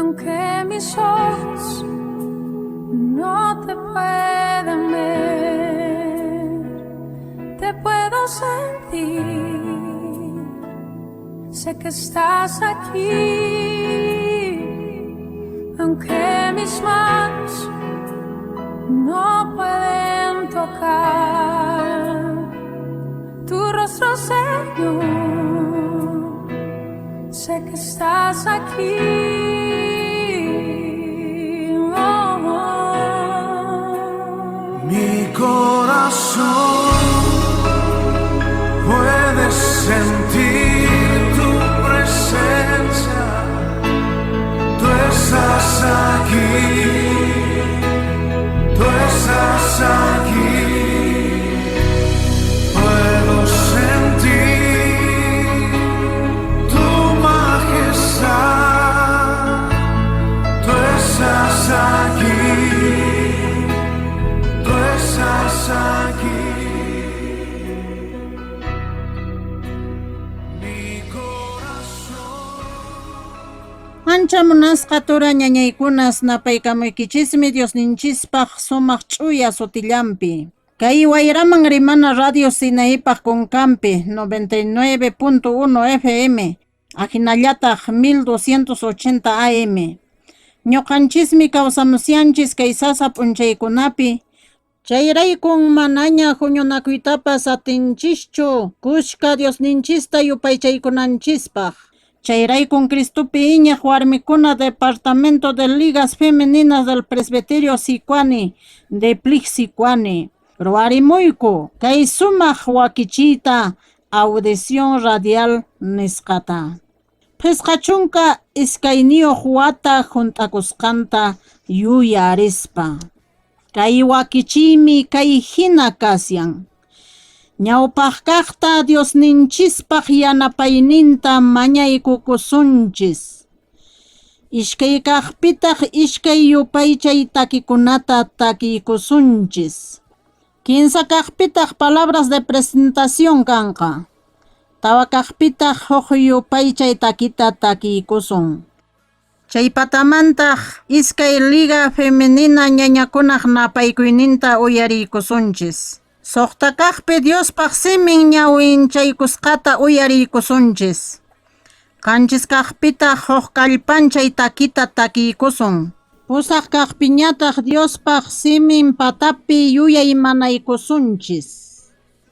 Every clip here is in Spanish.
aunque mis ojos no te pueden ver, te puedo sentir, sé que estás aquí, aunque mis manos no pueden tocar tu rostro, Señor, sé que estás aquí. Mi corazón puede sentir tu presencia, tú estás aquí, tú estás aquí. Puedo sentir tu majestad, tú estás aquí. Aquí. Mi corazón. Ancha munasqa tura ñañaykunas napaykamuykichismi Diosninchispaq sumaq ch'uya sutillampi. Kay wayraman rimana Radio Sinaipaq kunkampi 99.1 FM, ajinallataq 1280 AM. Ñuqanchismi kawsamusyanchis kay sasa p'unchaykunapi. Chayraykun manaña huñunakuytapas atinchishchu kushka Diosninchista yupaychaykunanchispaq. Chayraykun Cristupi iñaq warmikuna Departamento de Ligas Femeninas del Presbiterio Sicuani de Pliq Sicuani ruwarimuyku kay sumaq wakichiyta audición radial nisqata. Pisqachunka iskayniyuq wata juntakusqanta yuyarispa. Kay wakichimi kay hina kasyan. Ñawpaq kaqta Diosninchispaq yanapayninta mañaykukusunchis. Ishkay kaqpitaq ishkay yupaychay takikunata takikusunchis. Kinsa kaqpitaq palabras de presentación kanqa. Tawa kaqpitaq huk yupaychay takita takikusun. Chay patamantaq iskay liga femenina ñañakunaq napaykuyninta uyariykusunchis. Suqta kaqpi Diospaq simin ñawinchaykusqata uyariykusunchis. Qanchis kaqpitaq huk kallpanchay takita takiykusun. Pusaq kaqpiñataq Diospaq simin patapi yuyaymanaykusunchis.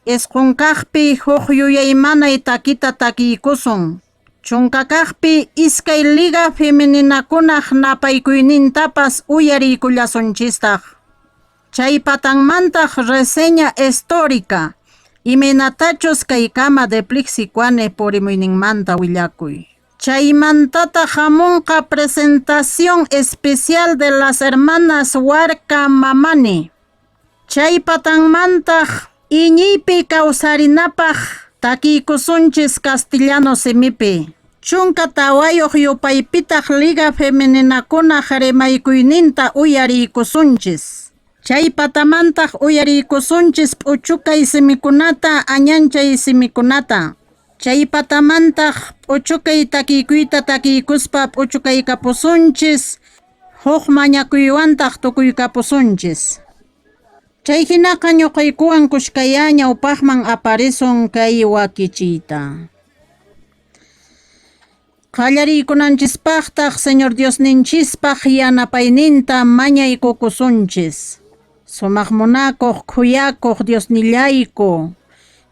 Isqun kaqpi huk yuyaymanay takita takiykusun. Chunka kaqpi iskay liga femeninakunaq napaykuynintapas uyariykullasunchistaq. Chay patanmantaq reseña histórica imanatachus kay kama de Pliq Sicuani purimuyninmanta willakuy. Chaymantataq hamunqa presentación especial de las hermanas Warka Mamani. Chay patanmantaq iñiypi kawsarinapaq takiykusunchis castellano simipi. Chunka tawayuq yupaypitaq liga femeninakunaq rimaykuyninta uyariykusunchis. Chay patamantaq uyariykusunchis p'uchukay simikunata añanchay simikunata. Chay patamantaq p'uchukay takiykuyta takiykuspa p'uchukaykapusunchis. Huk mañakuywantaq tukuykapusunchis. Chay hinaqa ñuqaykuwan kushkaya ñawpaqman aparisun kay wakichiyta. Qallariykunanchispaqtaq Señor Diosninchispaq yanapayninta mañaykukusunchis. Sumaq munakuq khuyakuq Diosnillayku.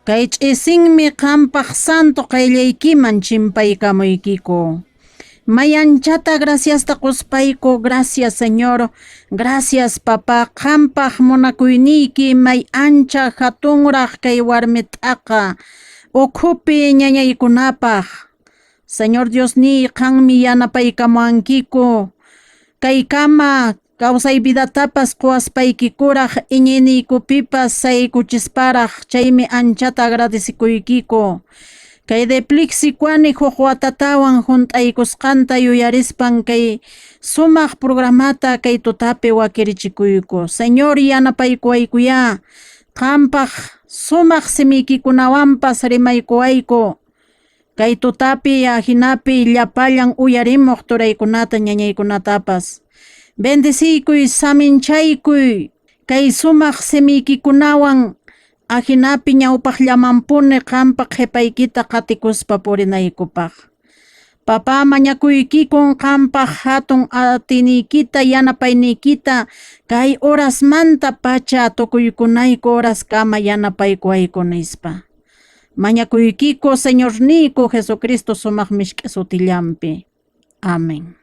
Kay ch'isinmi qampaq santo qayllaykiman chimpaykamuykiku. Mayanchata graciasta quspayku, gracias Señor, gracias Papá, qampaq munakuyniyki may ancha hatunraq kay warmit'aqa, ukhupi ñañaykunapaq. Señor Diosni, qanmi yanapaykamuankiku, kay kama kawsay vidatapas quwaspaykikuraq iñiniykupipas saykuchisparaq, chaymi anchata agradecikuykiku. Kay de Pliq Sicuani huk watatawan hunt'aykusqanta yuyarispan kay sumaq programata kay tutapi wakirichikuyku. Señor, yanapaykuwaykuya, qampaq sumaq simiykikunawanpas rimaykuwayku. Kay tutapi hinapi llapallan uyarimuq turaykunata ñañaykunatapas. Bendisiykuy saminchaykuy kay sumaq simikikunawan hinapi ñawpaq llamampuni qampa qhipaykita qatikuspa purinaykupaq. Papá mañakuykikun qampa hatun atiniykita yanapayniykita kay horasmanta pacha tukuykunayku horaskama yanapaykuayku nispa. Mañakuykiku Señorniku Jesucristo sumaq mishk'i sutillampi. Amén.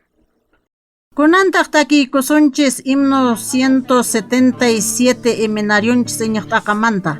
Kunantaq takiykusunchis himno 177 iminariyunchis iñaq t'aqamanta.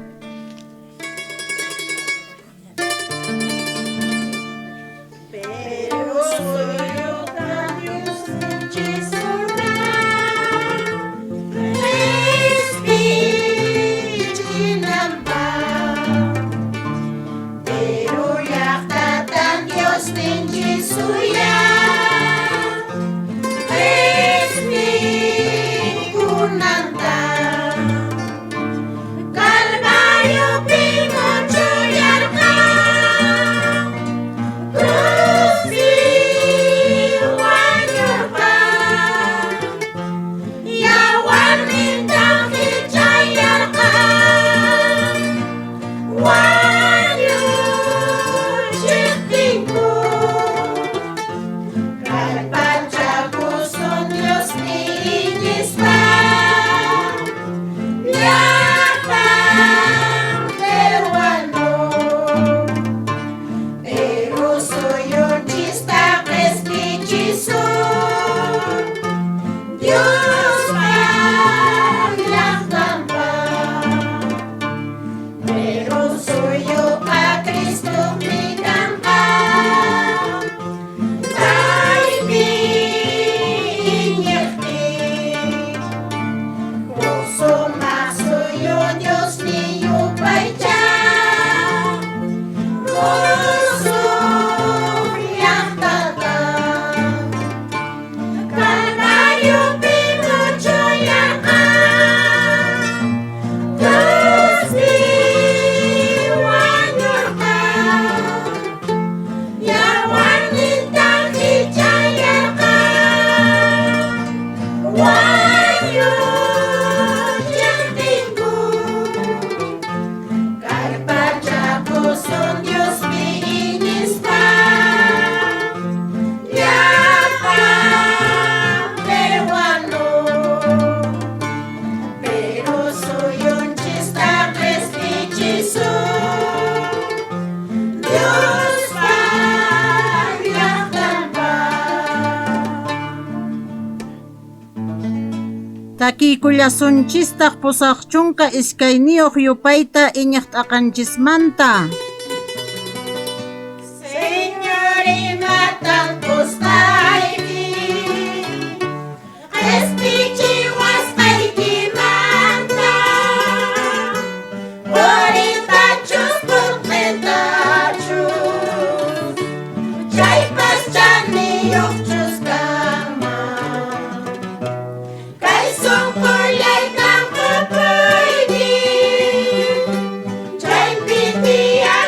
Takiykullasunchistaq pusaq chunka iskayniyuq yupayta iñaq t'aqanchismanta. Señor, imatan pustayki, qespichiwas qaykimanta, puritachus purqitachus, chaypas chaniyuqchus kama. Kay sunqullayta qupuyki, chaypi tiyaq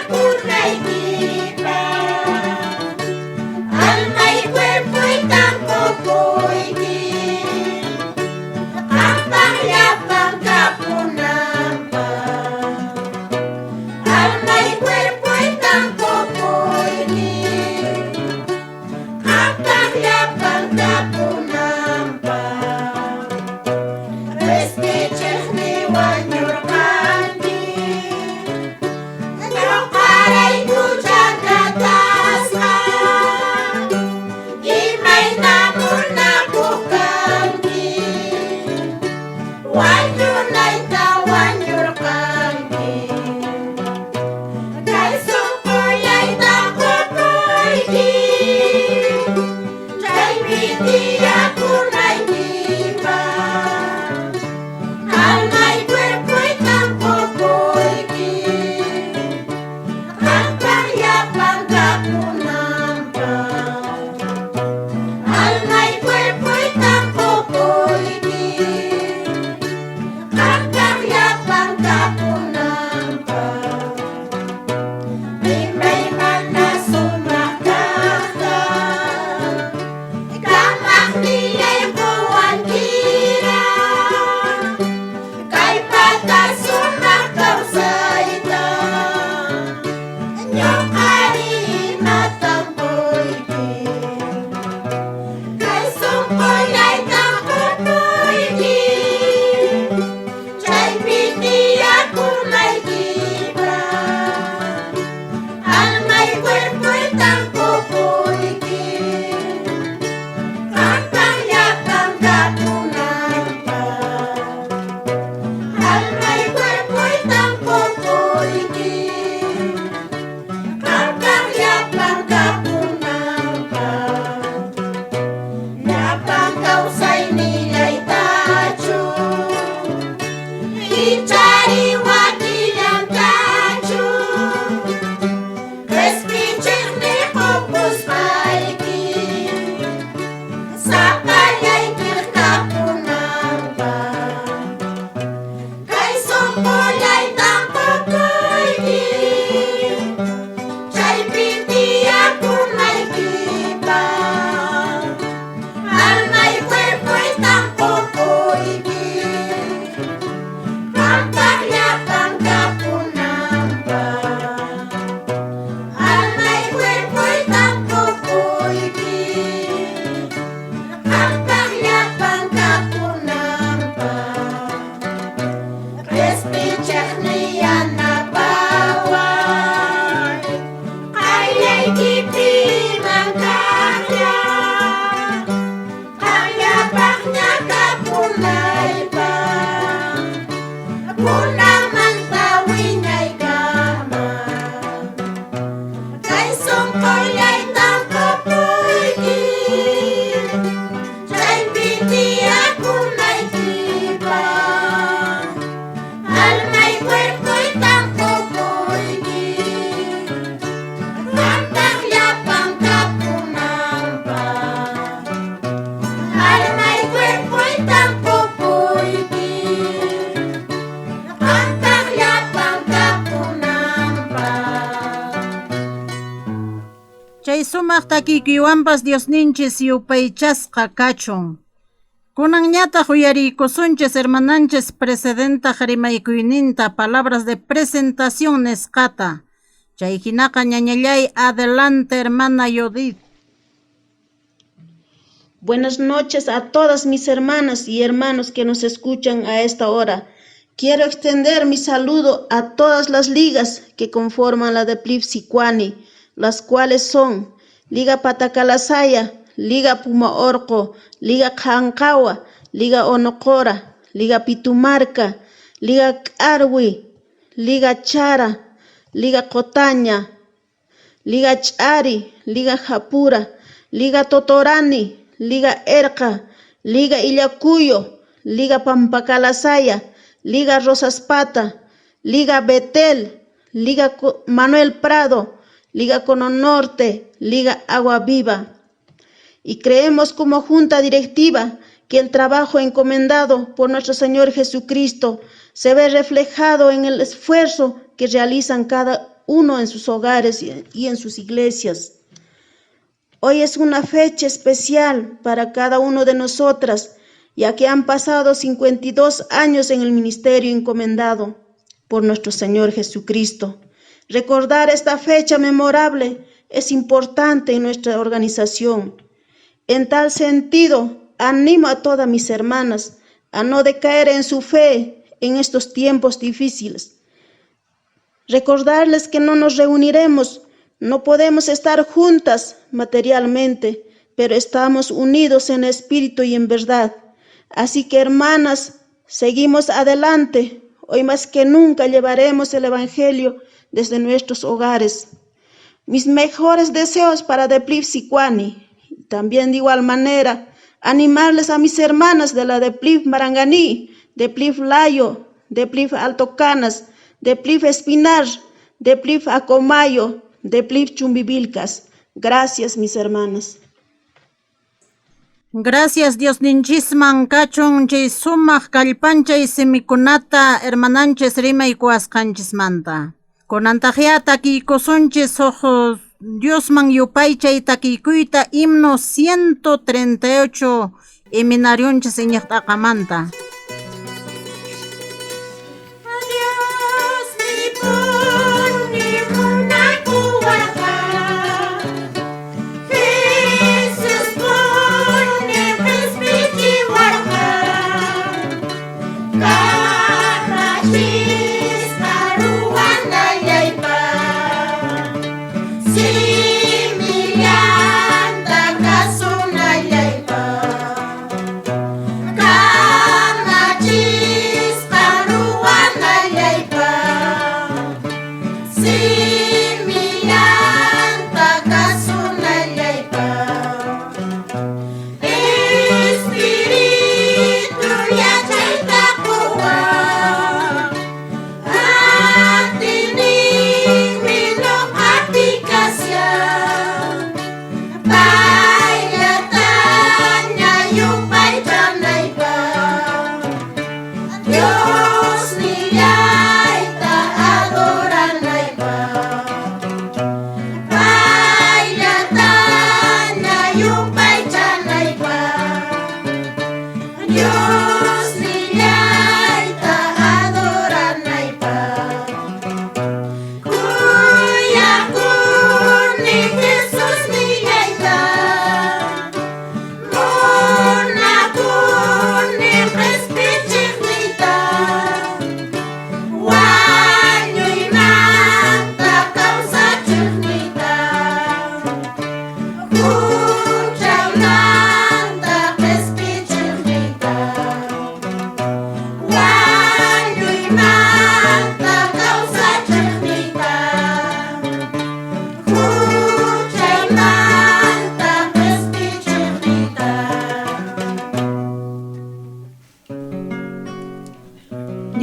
Ollay tampapuyki chaypi tiyakunaykipa almay cuerpoy tampapuyki qamtaq llapan kapunanpa almay cuerpoy tampapuyki qamtaq llapan kapunanpa. Chay sumaq takiykiwanpas Diosninchis yupaychasqa kachun. Kunanñataq uyariykusunchis hermananchis presidenta rimaykuyninta palabras de presentación nisqata. Chay hinaqa ñañallay adelante hermana Judith. Buenas noches a todas mis hermanas y hermanos que nos escuchan a esta hora. Quiero extender mi saludo a todas las ligas que conforman la Deplif Sicuani, las cuales son Liga Patacalasaya, Liga Puma Orco, Liga Khankawa, Liga Onocora, Liga Pitumarca, Liga Arwi, Liga Chara, Liga Cotaña, Liga Chari, Liga Japura, Liga Totorani, Liga Erca, Liga Illacuyo, Liga Pampacalasaya, Liga Rosaspata, Liga Betel, Liga Manuel Prado, Liga Cono Norte, Liga Agua Viva. Y creemos como junta directiva que el trabajo encomendado por nuestro Señor Jesucristo se ve reflejado en el esfuerzo que realizan cada uno en sus hogares y en sus iglesias. Hoy es una fecha especial para cada uno de nosotras, ya que han pasado 52 años en el ministerio encomendado por nuestro Señor Jesucristo. Recordar esta fecha memorable es importante en nuestra organización. En tal sentido, animo a todas mis hermanas a no decaer en su fe en estos tiempos difíciles. Recordarles que no nos reuniremos, no podemos estar juntas materialmente, pero estamos unidos en espíritu y en verdad. Así que, hermanas, seguimos adelante. Hoy más que nunca llevaremos el Evangelio desde nuestros hogares. Mis mejores deseos para Deplif Sicuani. También de igual manera, animarles a mis hermanas de la Deplif Maranganí, Deplif Layo, Deplif Alto Canas, Deplif Espinar, Deplif Acomayo, Deplif Chumbivilcas. Gracias, mis hermanas. Gracias Diosninchisman kachun chay sumaq kallpanchay simikunata hermananchis rimaykuwasqanchismanta. Kunantaqya takiykusunchis Diosman yupaychay takiykuyta himno 138 iminariunchis iñiqt'aqamanta.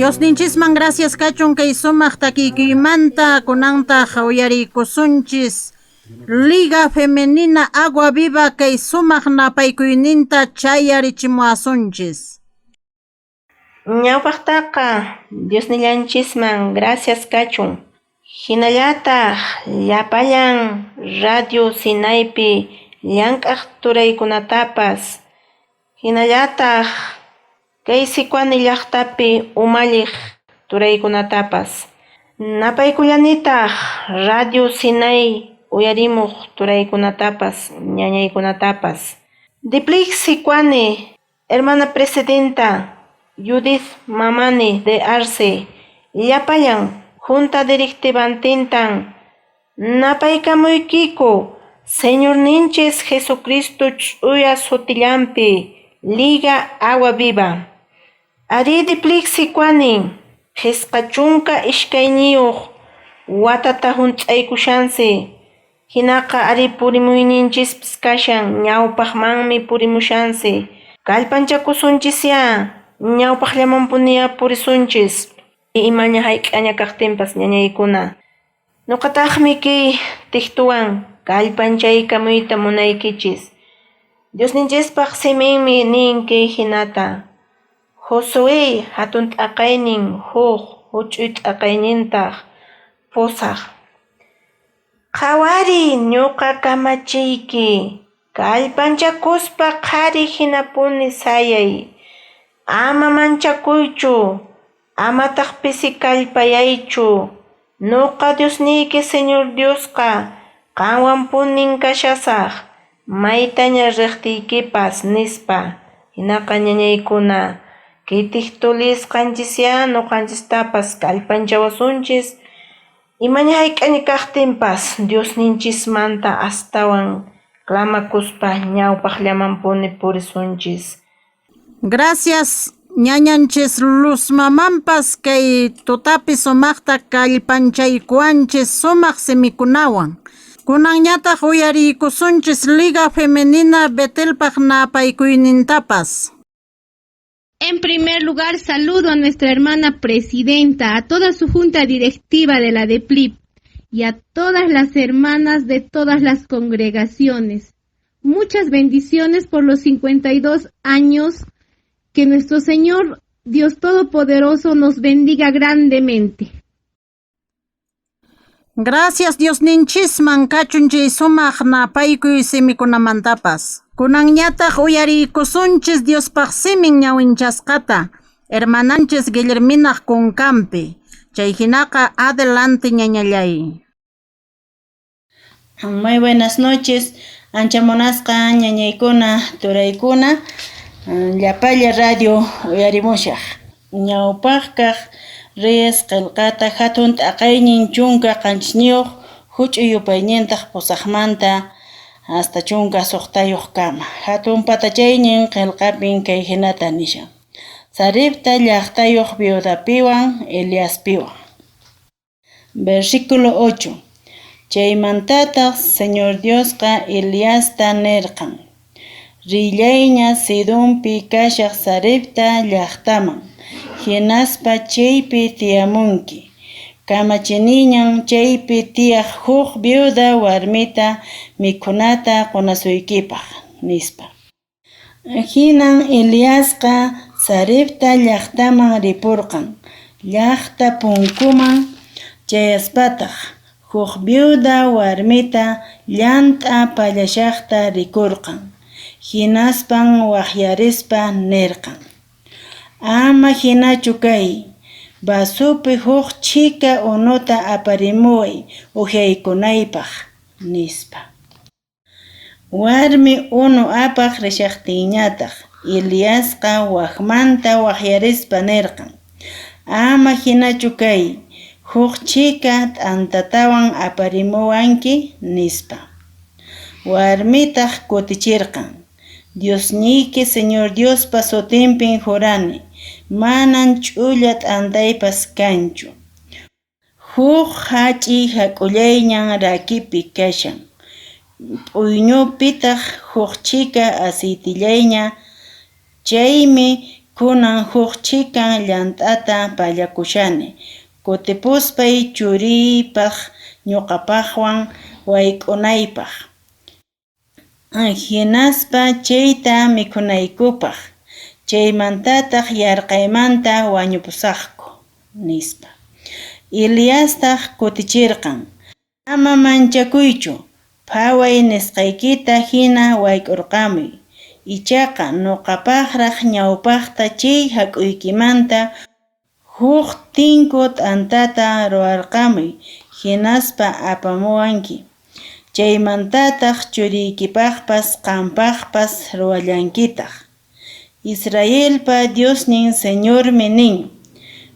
Dios ninchisman gracias kachun kay sumaq takiykimanta kunanta uyariykusunchis Liga Femenina Agua Viva kay sumaq napaykuyninta chayarichimuasunchis. Ñawpaqtaqa Dios nillanchisman gracias kachun. Hinallataq llapallan Radio Sinaypi llank'aq turaykunatapas, hinallataq kay Sicuani llaqtapi umalliq turaykunatapas. Napaykullanitaq Radio Sinay uyarimuq turaykunatapas, ñañaykunatapas. Diplik Sicuani, hermana presidenta Judith Mamani de Arce, llapallan Junta Directivantintan, napaykamuykiku Señor ninches Jesucristo ch'uya sutillampi Liga Agua Viva. Ari diplik Sicuani, qisqachunka ishkayniyuq watata hunt'aykushansi, hinaqa ari purimuyninchispis kashan ñawpaqmanmi purimushansi. Kallpanchakusunchisya ñawpaqllamanpuniya purisunchis. Imaña hayk'aña kaqtinpas ñañaykuna. Nuqataqmi ki tiqtuwan kallpanchaykamuyta munaykichis. Diosninchispaq siminmi ninki hinata. Josué hatun t'aqaynin huk huch'uy t'aqaynintaq pusaq. Qhawari ñuqa kamachiyki, kallpanchakuspa qhari hinapuni sayay. Ama manchakuychu, amataq pisi kallpayaychu. Nuqa Diosniyki Señor Diosqa qanwanpunin kashasaq, maytaña riqtiykipas nispa. Hinaqa ñañaykuna, kitiq tulisqanchisya nuqanchistapas kallpanchawasunchis, imaña hayk'aña kaqtinpas Diosninchismanta astawan clamakuspa ñawpaqllamanpuni purisunchis. Gracias ñañanchis Luz Mamanpas kay tutapi sumaqta kallpanchaykuanchis sumaq simikunawan. Kunanñataq uyariykusunchis Liga Femenina Betelpaq napaykuynintapas. En primer lugar, saludo a nuestra hermana presidenta, a toda su junta directiva de la DEPLIP y a todas las hermanas de todas las congregaciones. Muchas bendiciones por los 52 años. Que nuestro Señor Dios Todopoderoso nos bendiga grandemente. Gracias Dios ninchisman kachunchis sumaq napaykuy simikunamantapas. Kunanñataq uyariykusunchis Diospaq simin ñawinchasqata, hermananchis Guillerminaq kunkampi. Chay hinaqa adelante ñañallay. Muy buenas noches, ancha monasqa ñañaykuna, turaykuna. Llapalla radio uyarimushaq. Ñawpaqkaq reyes qillqata hatun t'aqaynin chunka qanchisniyuq huch'uy yupaynintaq pusaqmanta hasta chunka suqtayuq kama. Hatun patachaynin qillqapin kay hinata nishan. Saripta llaqtayuq viudapiwan Eliaspiwan. Versículo 8. Chaymantataq Señor Diosqa Eliasta nirqan. Rillayña Sidonpi kashaq Sarepta llaqtaman, hinaspa chaypi tiyamunki. Kamachiniñan chaypi tiyaq huk viuda warmita mikhunata qunasuykipaq, nispa. Hinan Eliasqa Sarepta llaqtaman ripurqan, llaqta punkuman chayaspataq, huk viuda warmita llant'a pallashaqta rikurqan. Hinaspan waqyarispa nirqan. Ama hinachu kay, basupi huk chika unuta aparimuway uhyaykunaypaq, nispa. Warmi unu apaq rishaqtiñataq, Eliasqa waqmanta waqyarispa nirqan. Ama hinachu kay, huk chika t'antatawan aparimuwanki, nispa. Warmitaq kutichirqan. Diosniyki Señor Diospa sutinpin jurani, manan ch'ulla t'antaypas kanchu. Huk hach'i hak'ullayñan rakipi kashan. P'uynupitaq huk chika aceitillayña, chaymi kunan huk chikan llant'ata pallakushani. Kutipuspay churiypaq ñuqapaqwan wayk'unaypaq. Hinaspa chayta mikhunaykupaq. Chaymantataq yarqaymanta wañupusaqku nispa. Eliastaq kutichirqan. Ama manchakuychu, phaway nisqaykita hina wayk'urqamuy. Ichaqa nuqapaqraq ñawpaqta chay hak'uykimanta huk tinku t'antata ruwarqamuy hinaspa apamuwanki. Chaymantataq churiykipaqpas qampaqpas ruwallankitaq. Israelpa Diosnin Señormi nin: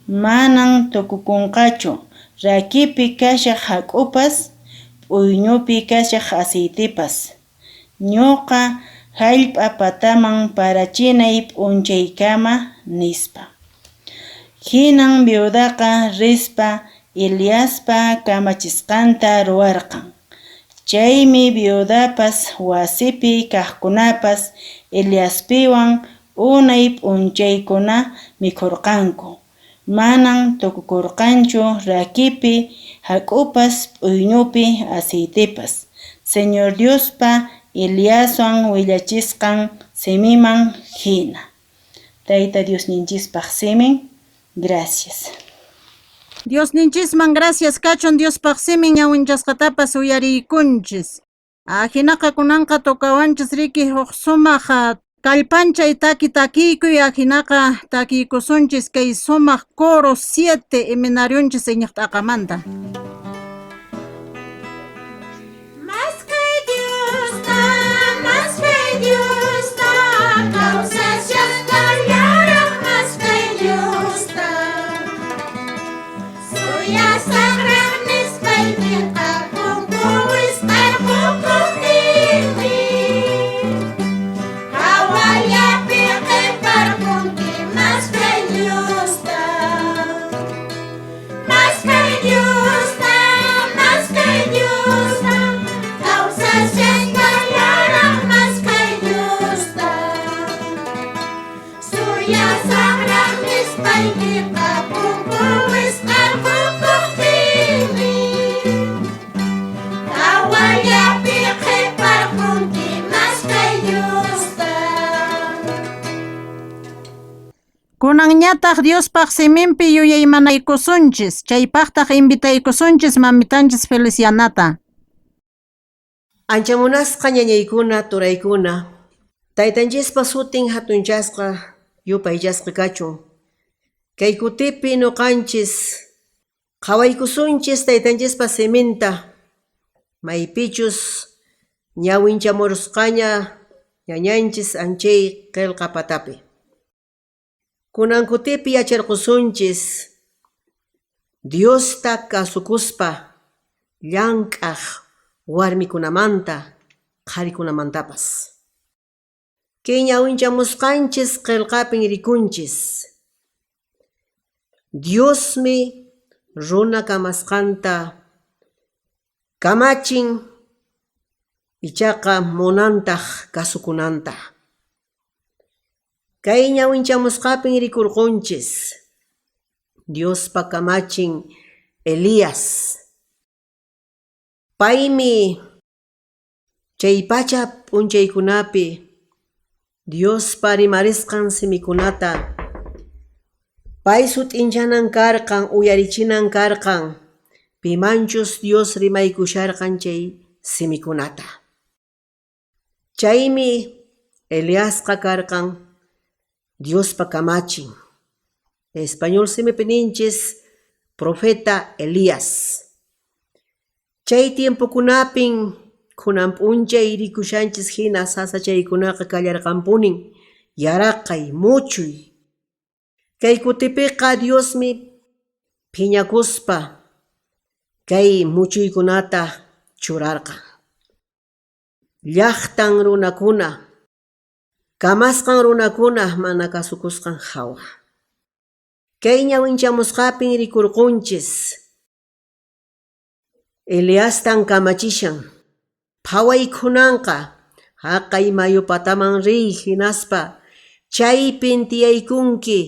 manan tukukunqachu rakipi kashaq hak'upas, p'uyñupi kashaq aceitipas. Ñuqa hallp'a pataman parachinay p'unchaykama nispa. Hinan viudaqa rispa Eliaspa kamachisqanta ruwarqan. Chaymi viudapas wasipi kaqkunapas Eliaspiwan unay p'unchaykuna mikhurqanku. Manan tukukurqanchu rakipi, hak'upas, p'uyñupi, aceitipas. Señor Diospa Eliaswan willachisqan simiman hina. Tayta Diosninchispaq simin, gracias. Diosninchisman gracias kachun Diospaq simin ñawinchasqatapas uyariykunchis. Hinaqa kunanqa tukawanchis riki huk sumaq kallpanchay takiykuy hinaqa takiykusunchis kay sumaq coro 7 iminariunchis iñiq t'aqamanta. Más que Dios da, causas ya cambiaron, más que Dios da. Suya sagranis paimenta, con estar poco firme. Hawaya pique para conti, más que Dios da. Más que Dios da, más que Dios da. Causas ya cambiaron, más que Dios da. Suya sagranis paimenta, con estar poco firme. Hawaya pique para conti, más que Dios da. Kunanñataq Diospaq siminpi yuyaymanaykusunchis, chaypaqtaq invitaykusunchis mamitanchis Felicianata. Anchamunasqa ñañaykuna, turaykuna, taytanchispa sutin hatunchasqa yupaychasqa kachun. Kay kutipi nuqanchis qhawaykusunchis taytanchispa siminta, maypichus ñawinchamurusqaña ñañanchis anchay qillqa patapi. Kunan kutipi yacharqusunchis Diosta kasukuspa llank'aq warmikunamanta qharikunamantapas. Kay ñawinchamusqanchis qillqapin rikunchis. Diosmi runa kamasqanta kamachin ichaqa munantaq kasukunanta. Kay ñawinchamusqapin rikurqunchis Diospa kamachin Elías. Paymi chay pacha p'unchaykunapi Diospa rimarisqan simikunata pay sut'inchanan karqan, uyarichinan karqan, pimanchus Dios rimaykusharqan chay simikunata. Chaymi Eliasqa karqan Diospa kamachin. Español simipi ninchis profeta Elías. Chay tiempokunapin kunan p'unchay rikushanchis hina sasachaykunaqa kallarqanpunin yaraqay, muchuy. Kay kutipiqa Diosmi phiñakuspa kay muchuykunata churarqan. Llaqtan runakuna, kamasqan runakuna mana kasukusqan hawa. Kay ñawinchamusqapin rikurqunchis Eliastan kamachishan. Phawaykunanqa haqay mayu pataman riy hinaspa chaypin tiyaykunki,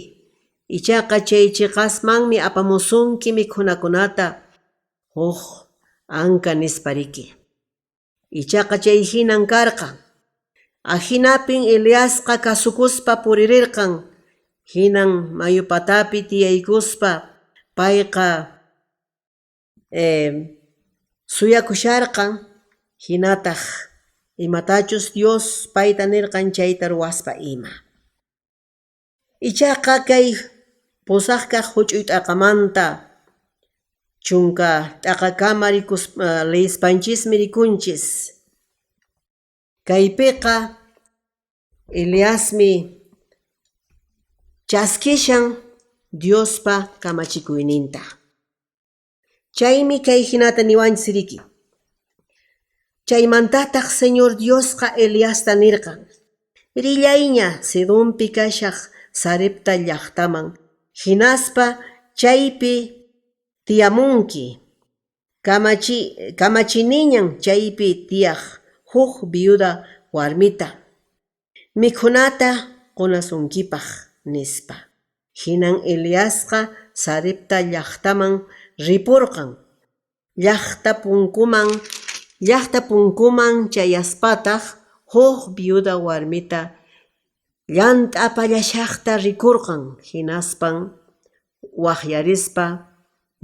ichaqa chay chiqasmanmi apamusunki mikhunakunata huk anka nispariki. Ichaqa chay hinan karqa, ahinapin Eliasqa kasukuspa puririrqan, hinan mayupatapi tiyaykuspa payqa suyakusharqan, hinataq imatachus Dios payta nirqan chayta ruwaspa ima. Ichaqa kay pusaq kaq huch'uy t'aqamanta chunka t'aqakama leyispachismi rikunchis. Kaypiqa Eliasmi chaskishan Diospa kamachikuyninta. Chaymi kay hinata niwanchis riki. Chaymantataq Señor Diosqa Eliasta nirqan: "Rillayña Sidonpi kashaq Sarepta llaqtaman, hinaspa chaypi tiyamunki. Kamachiniñan chaypi tiyaq huk viuda warmita, mikhunata qunasunkipaq", nispa. Hinan Eliasqa Sarepta llaqtaman ripurqan. Llaqta punkuman chayaspataq huk viuda warmita llant'apallashaqta rikurqan. Hinaspan waqyarispa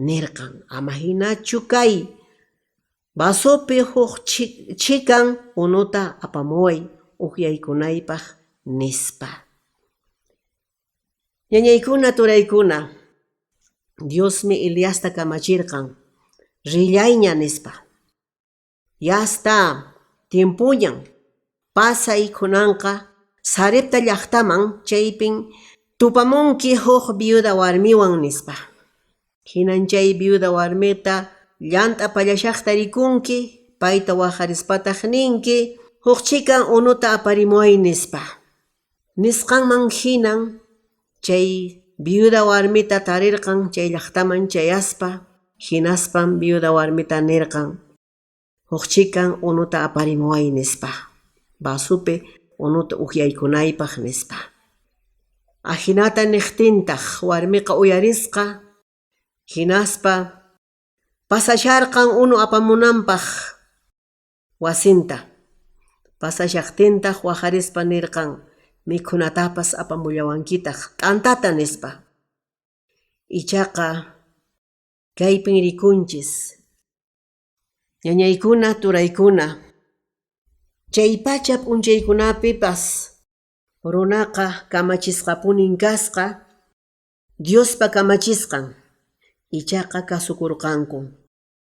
nirqan: "Ama hinachu kay basupi huk chikan unuta apamuway uqyaykunaypaq", nispa. Ñañaykuna, turaykuna, Diosmi Eliasta kamachirqan: "Rillayña", nispa. Yasta tiempuñan pasay kunanqa Sarepta llaqtaman, chaypin tupamunki huk viuda warmiwan, nispa. Hinan chay viuda warmita llant'apallashaqta rikunki, payta waqarispataq ninki: "Huk chikan unuta aparimuway", nispa. Nisqanman hinan chay viuda warmita tarirqan chay llaqtaman chayaspa, hinaspan viuda warmita nirqan: "Huk chikan unuta aparimuway", nispa, basupi unuta uqyaykunaypaq, nispa. Ahinata niqtintaq warmiqa uyarisqa, hinaspa pasasharqan unu apamunanpaq wasinta. Pasashaqtintaq waqarispa nirqan: "Mikhunatapas apamullawankitaq t'antata", nispa. Ichaqa kaypin rikunchis, ñañaykuna, turaykuna, chay pacha p'unchaykunapipas runaqa kamachisqapunin kasqa Diospa kamachisqan, ichaqa kasukurqanku.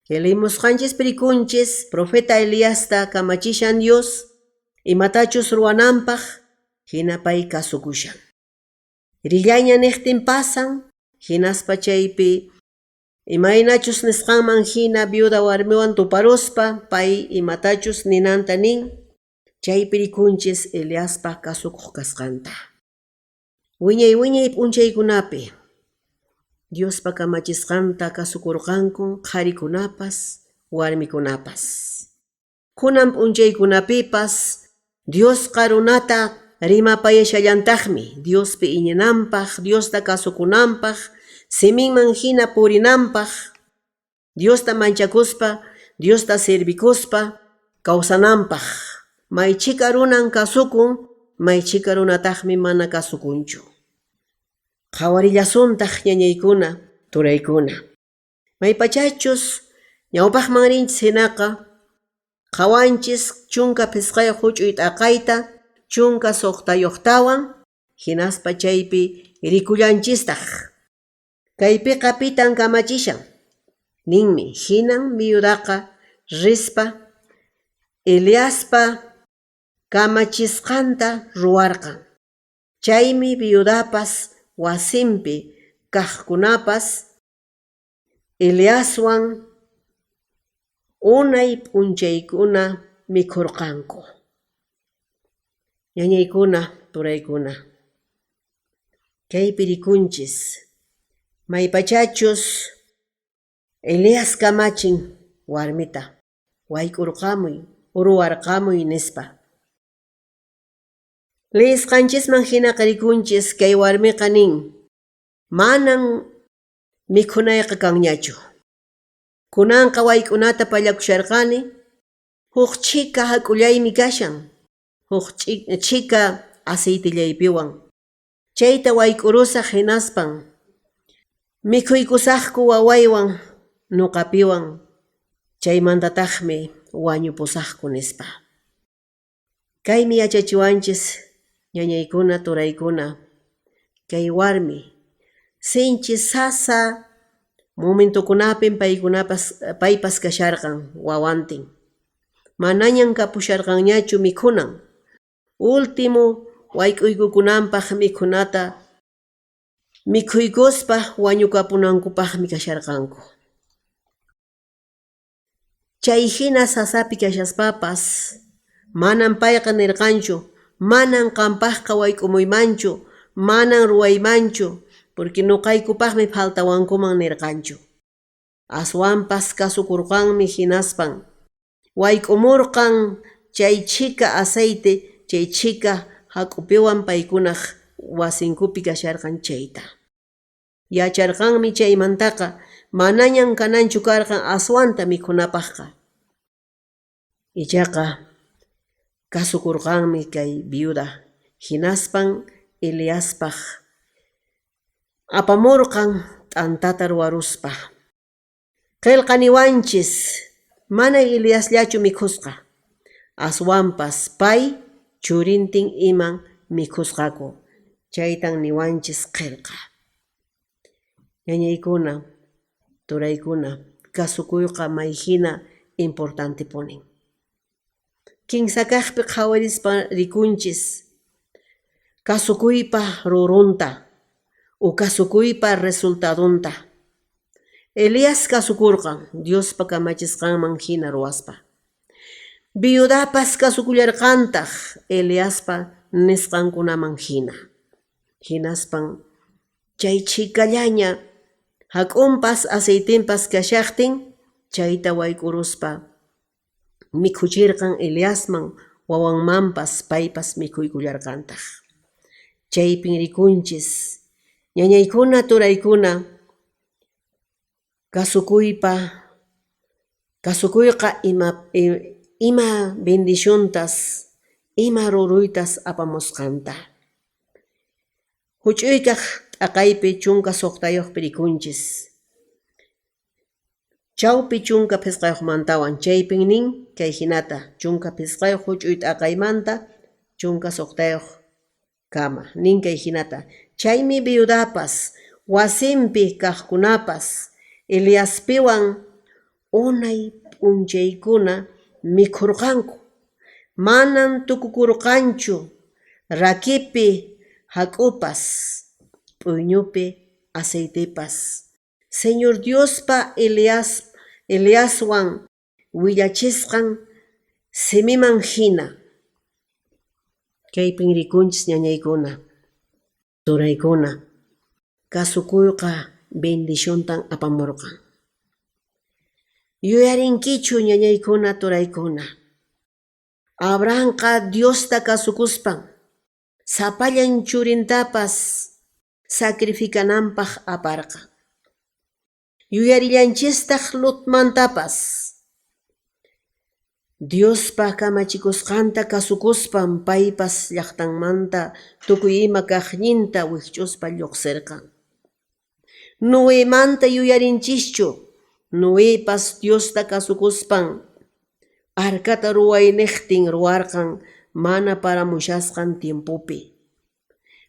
Leyimusqanchis rikunchis profeta Eliasta kamachishan Dios imatachus ruwananpaq, hina pay kasukushan. Rillayña niqtin pasan, hinaspa chaypi imaynachus nisqanman hina viuda warmiwan tuparuspa pay imatachus ninanta nin, chaypi rikunchis Eliaspa kasukuq kasqanta. Wiñay p'unchaykunapi Diospa kamachisqanta kasukurqanku qharikunapas warmikunapas. Kunan p'unchaykunapipas Diosqa runata rimapayashallantaqmi, Diospi iñinanpaq, Diosta kasukunanpaq, siminman hina purinanpaq, Diosta manchakuspa, Diosta sirvikuspa kawsananpaq. Maychika runan kasukun, maychika runataqmi mana kasukunchu. Qhawarillasuntaq ñañaykuna, turaykuna. Maypachachus ñawpaqman rinchis hinaqa, qhawanchis chunka pisqayuq huch'uy t'aqayta chunka suqtayuqtawan, hinaspa chaypi rikullanchistaq. Kaypiqa pitan kamachishan, ninmi. Hinan viudaqa rispa Eliaspa kamachisqanta ruwarqan. Chaymi viudapas wasinpi kaqkunapas Eliaswan unay p'unchaykuna mikhurqanku. Ñañaykuna, turaykuna, kaypi rikunchis maypachachus Elias kamachin warmita: "Wayk'urqamuy, uruwarqamuy", nispa. Leisqanchisman hinaqa rikunchis kay warmiqa nin manan mikhunayqa kanñachu. Kunanqa wayk'unata pallakusharqani huk chika hak'ullaymi kashan, huk chika aceitillaypiwan. Chayta wayk'urusaq hinaspan mikhuykusaqku wawaywan nuqapiwan, chaymantataqmi wañupusaqku nispa. Kaymi yachachiwanchis ñañaykuna turaykuna, kay warmi sinchi sasa momentukunapin paypas kasharqan wawantin. Manañan kapusharqanñachu mikhunan. Último wayk'uykukunanpaq mikhunata mikhuykuspa wañukapunankupaqmi kasharqanku. Chay hina sasapi kashaspapas manan payqa nirqanchu manan qampaqqa wayk'umuymanchu, manan ruwaymanchu, porque nuqaykupaqmi faltawankuman nirqanchu. Aswanpas kasukurqanmi hinaspan wayk'umurqan chay chika aceite, chay chika hak'upiwan paykunaq wasinkupi kasharqan chayta. Yacharqanmi chaymantaqa manañan kananchu karqan aswanta mikhunapaqqa. Ichaqa kasukurqanmi kay viuda hinaspan Eliaspaq apamurqan t'antata ruwaruspa. Qillqaniwanchis mana Eliaslachu mikhusqa, aswanpas pay churintin iman mikhusqaku. Chaytan niwanchis qillqa. Ñañaykuna, turaykuna, kasukuyqa mayhina importante punin. Kinsa kaqpi qhawarispa rikunchis kasukuypa rurunta o kasukuypa resultadunta. Elias kasukurqan Diospa kamachisqanman hina ruwaspa. Viudapas kasukullarqantaq Eliaspa nisqankunaman hina. Hinaspan chay chikallaña hak'unpas aceitinpas kashaqtin chayta wayk'uruspa mikhuchirqan Eliasman wawanmanpas paypas mikhuykullarqantaq. Chaypin rikunchis ñañaykuna turaykuna kasukuyqa ima bendiciontas, ima ruruytas apamusqanta. Huch'uykaq t'aqaypi chunka suqtayuqpi rikunchis. Chawpi chunka pisqayuqmantawan chaypin nin kay hinata chunka pisqayuq huch'uy t'aqaymanta chunka suqtayuq kama nin kay hinata. Chaymi viudapas wasinpi kaqkunapas Eliaspiwan unay p'unchaykuna mikhurqanku. Manan tukukurqanchu rakipi hak'upas, p'uyñupi aceitepas. Señor Diospa Eliaswan willachisqan simiman hina. Kaypin rikunchis ñañaykuna, turaykuna, kasukuyqa bendiciontan apamurqan. Yuyarinkichu ñañaykuna turaykuna, Abrahamqa Diosta kasukuspan sapallan churintapas sacrificananpaq aparqan. Yuyarillanchistaq Lotmantapas Diospa kamachikusqanta kasukuspan paypas llaqtanmanta tukuy ima kaqninta wiqch'uspa lluqsirqan. Noemanta yuyarinchischu, Noepas Diosta kasukuspan arkata ruwayniqtin ruwarqan mana paramushasqan tiempopi.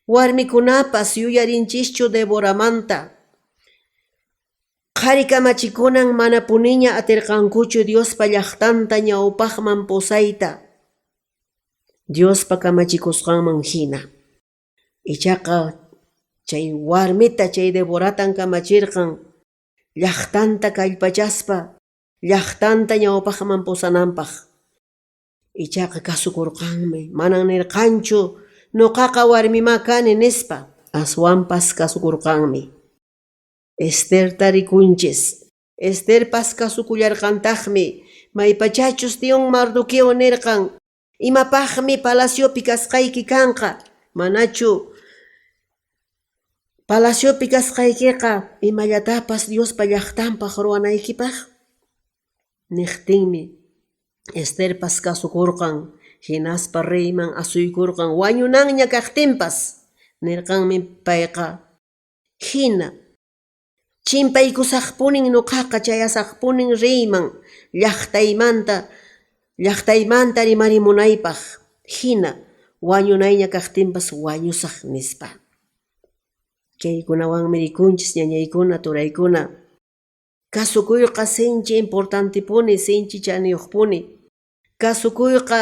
Warmikunapas yuyarinchischu Deboramanta qhari kamachikunan mana puniña atirqankuchu Diospa llaqtanta ñawpaqman pusayta. Diospa kamachikusqanman hina. Ichaqa chay warmita chay Deboratan kamachirqan llaqtanta kallpachaspa llaqtanta ñawpaqman pusananpaq. Ichaqa kasukurqanmi manan nirqanchu nuqaqa warmima kani nispa, aswanpas kasukurqanmi. Esterta rikunchis. Esterpas kasukullarqantaqmi maypachachus tiyon Mardoqueo nirqan Imapaqmi palaciopi kasqayki kanqa, manachu palaciopi kasqaykiqa imallatapas Diospa llaqtanpaq ruwanaykipaq? Niqtinmi Esterpas kasukurqan, hinaspa reyman asuykurqan wañunanña kaqtinpas. Nirqanmi payqa, hina chimpaykusaqpunin nuqaqa chayasaqpunin reyman llaqtaymanta rimarimunaypaq, hina wañunayña kaqtinpas wañusaq nispa. Chaykunawanmi rikunchis ñañaykuna turaykuna, kasukuyqa sinchi importantipuni, sinchi chaniyuqpuni. Kasukuyqa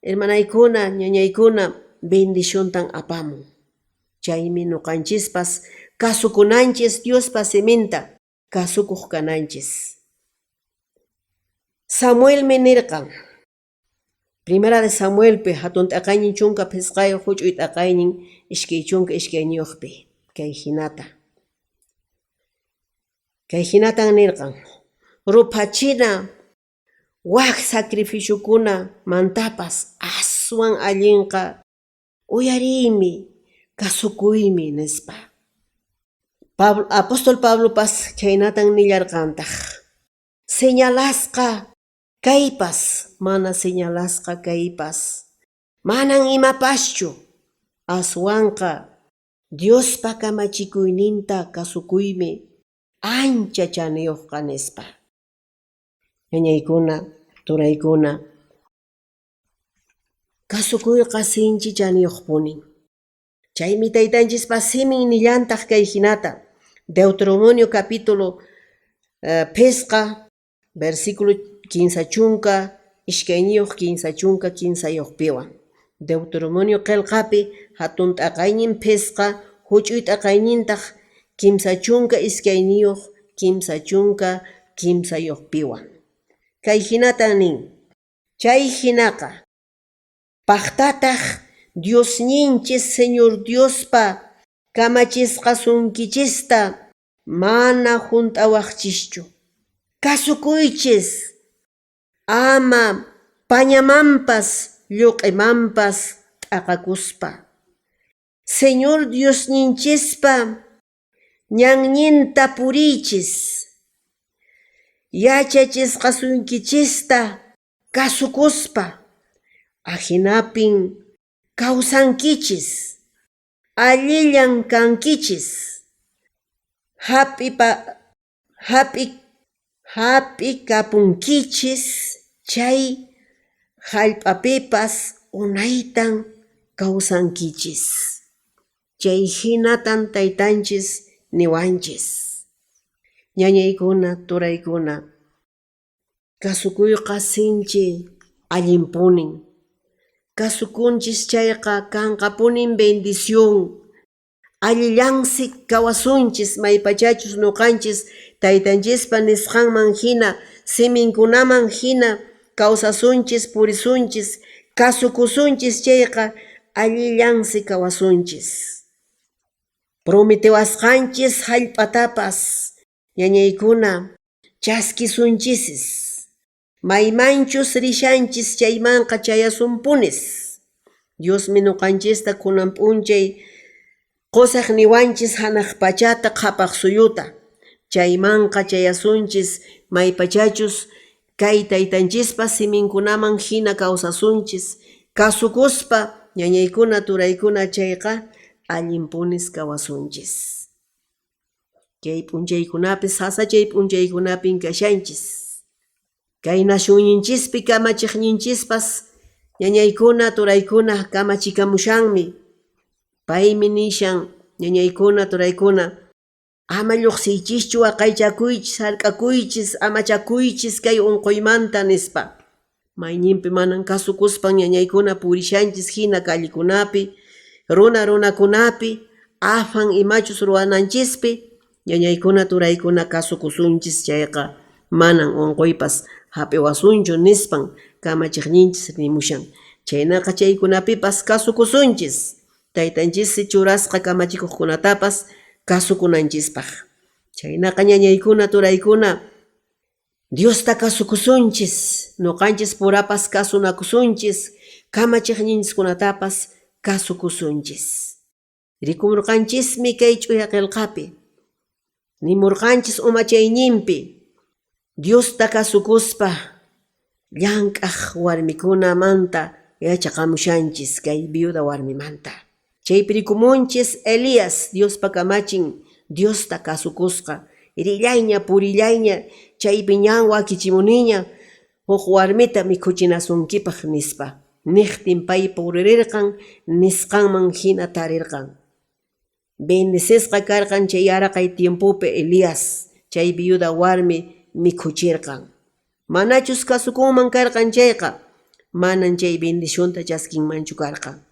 hermanaykuna ñañaykuna bendiciontan apamun. Chaymi nuqanchispas kasukunanchis Diospa siminta kasukuq kananchis. Samuelmi nirqan, Primera de Samuelpi hatun t'aqaynin chunka pisqayuq huch'uy t'aqaynin ishkay chunka ishkayniyuqpi kay hinata. Kay hinatan nirqan, rupachina waq sacrificiokuna mantapas aswan allinqa uyariymi, kasukuymi nispa. Apóstol Pablopas chaynatan nillarqantaq, señalasqa kaypas, mana señalasqa kaypas, manan imapaschu, aswanqa Diospa kamachikuyninta kasukuymi ancha chaniyuqqa nispa. Ñañaykuna, turaykuna, kasukuyqa sinchi chaniyuqpunin. Chaymi taytanchispa simin nillantaq kay hinata, Deuteronomio capítulo pisqa, versículo 15 chunka, ishkayniyuq 15 chunka 15 Deuteronomio qillqapi hatun t'aqaynin pisqa, huch'uy t'aqaynintaq 15 chunka iskayniyuq 15 chunka 15 Kay hinata nin, chay hinaqa paqtataq Diosninchis Señor Diospa kamachisqa sunkichista mana hunt'awaqchischu. Kasukuychis, ama pañamanpas lluq'imanpas t'aqakuspa. Señor Diosninchispa ñanninta puriychis, yachachisqa sunkichista kasukuspa, ajinapin kawsankichis, allillan kankichis, happy kapunkichis, chay hallp'apipas unaytan kawsankichis. Chay hinatan taytanchis niwanchis. Ñañaykuna, turaykuna, kasukuyqa sinchi allinpunin. Kasukunchis chayqa kanqapunin bendición. Allillansi kawasunchis maypachachus nuqanchis taytanchispa nisqanman hina, siminkunaman hina kawsasunchis, purisunchis, kasukusunchis chayqa allillansi kawasunchis. Prometiwasqanchis hallp'atapas ñañaykuna chaskisunchisis. Maymanchus rishanchis chaymanqa chayasunpunis. Diosmi nuqanchista kunan p'unchay qusaq niwanchis hanaq pachata qhapaq suyuta. Chaymanqa chayasunchis maypachachus kay taytanchispa siminkunaman hina kawsasunchis. Kasukuspa ñañaykuna turaykuna chayqa allinpunis kawasunchis. Kay p'unchaykunapis hasachay p'unchaykunapin kashanchis. Kay nasyunninchispi kamachiqninchispas ñañaykuna turaykuna kamachikamushanmi. Paymi nishan ñañaykuna turaykuna, ama lluqsiychischu waqaychakuychis, hark'akuychis, amachakuychis kay unquymanta nispa. Mayninpi manan kasukuspan ñañaykuna purishanchis hina kallikunapi, runakunapi, afan imachus ruwananchispi, ñañaykuna turaykuna kasukusunchis chayqa manan unquypas hap'iwasunchu nispan kamachiqninchis nimushan. Chaynaqa chaykunapipas kasukusunchis, taytanchisi churasqa kamachikuqkunatapas kasukunanchispaq. Chaynaqa ñañaykuna turaykuna, Diosta kasukusunchis, nuqanchis purapas kasunakusunchis, kamachiqninchikkunatapas kasukusunchis. Rikumurqanchismi kay ch'uya qillqapi, nimurqanchis umachayninpi, Diosta kasukuspa llank'aq warmikunamanta yachaqamushanchis kay viuda warmimanta. Chaypi rikumunchis Elías Diospa kamachin Diosta kasukusqa, irillayña purillayña chaypi ñan wakichimuniña huk warmita mikhuchinasunkipak nispa. Niqtin pay puririrqan nisqanman hina tarirqan. Bendecesqa karqan chay araqay tiempopi Elías, chay viuda warmi mikhuchirqan. Manachus kasukunman karqan chayqa, manan chay bendicionta chaskinmanchu karqan.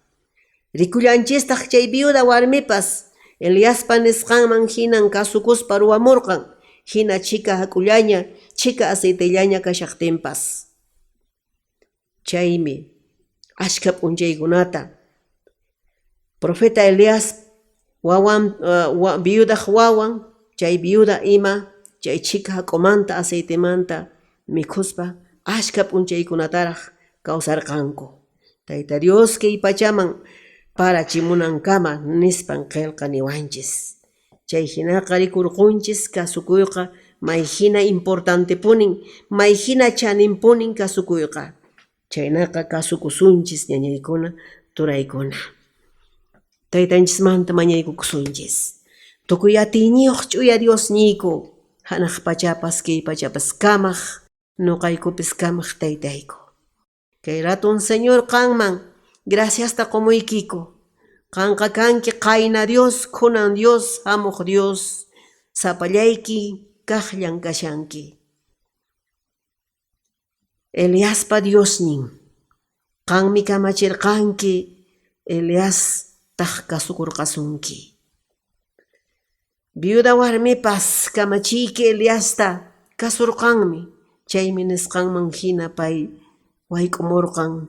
Rikullanchistaq chay viuda warmipas Eliaspa nisqanman hinan kasukuspa ruwamurqan, hina chika hakullaña, chika aceitellaña kashaqtinpas. Chaymi ashka p'unchaykunata profeta Elias viudaq wawan, chay viuda ima chay chika hakumanta aceitemanta mikhuspa ashka p'unchaykunataraq kawsarqanku. Tayta Dios kay pachaman parachimunankama nispan qillqa niwanchis. Chay hinaqa rikurqunchis kasukuyqa may hina importante punin, may hina chaninpunin kasukuyqa. Chaynaqa kasukusunchis ñañaykuna, turaykuna. Taytanchismanta mañaykukusunchis. Tukuy atiyniyuq ch'uya Dios niyku, hanaq pachapas kay pachapas kamaq, nuqaykupis kamaq taytayku. Kay ratun Señor qanman graciasta qumuykiku. Qanqa kanki qayna Dios, kunan Dios, hamuq Dios, sapallayki kaqllan kashanki. Eliaspa Diosnin, qanmi kamachirqanki Elias taq kasukurqasunki. Viuda warmipas kamachiyki Eliasta kasurqanmi, chaymi nisqanman hina pay wayk'umurqan,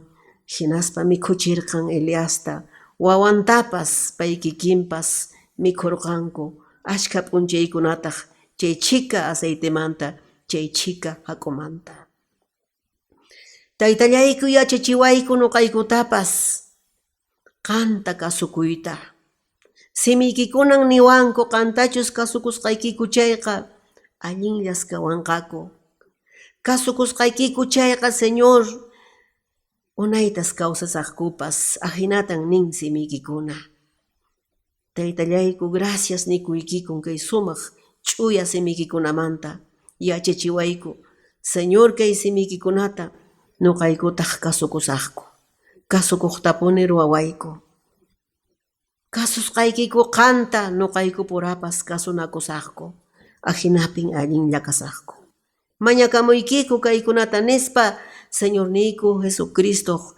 hinaspa mikhuchirqan Eliasta, wawantapas pay kikinpas mikhurqanku, ashka p'unchaykunataq chay chika aceitemanta, chay chika hakumanta. Taytallayku yachachiwayku nuqaykutapas qanta kasukuyta. Simiykikunan niwanku qantachus kasukusqaykiku chayqa allinllas kawanqaku. Kasukusqaykiku chayqa Señor unaytas kawsasaqkupas ahinatan nin simiykikuna. Taytallayku gracias nikuykikun kay sumaq ch'uya simiykikunamanta yachachiwayku. Señor kay simiykikunata nuqaykutaq kasukusaqku, kasukuqtapuni ruwawayku. Kasusqaykiku qanta nuqaykupurapas kasunakusaqku, ahinapin allinlla kasaqku. Mañakamuykiku kaykunata nispa, Señor niyku Jesucristo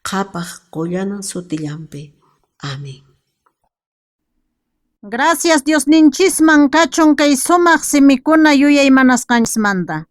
qhapaq qullanan sutillampi. Amén. Gracias Dios ninchisman kachun kay sumaq simikuna yuyay manasqanchismanta.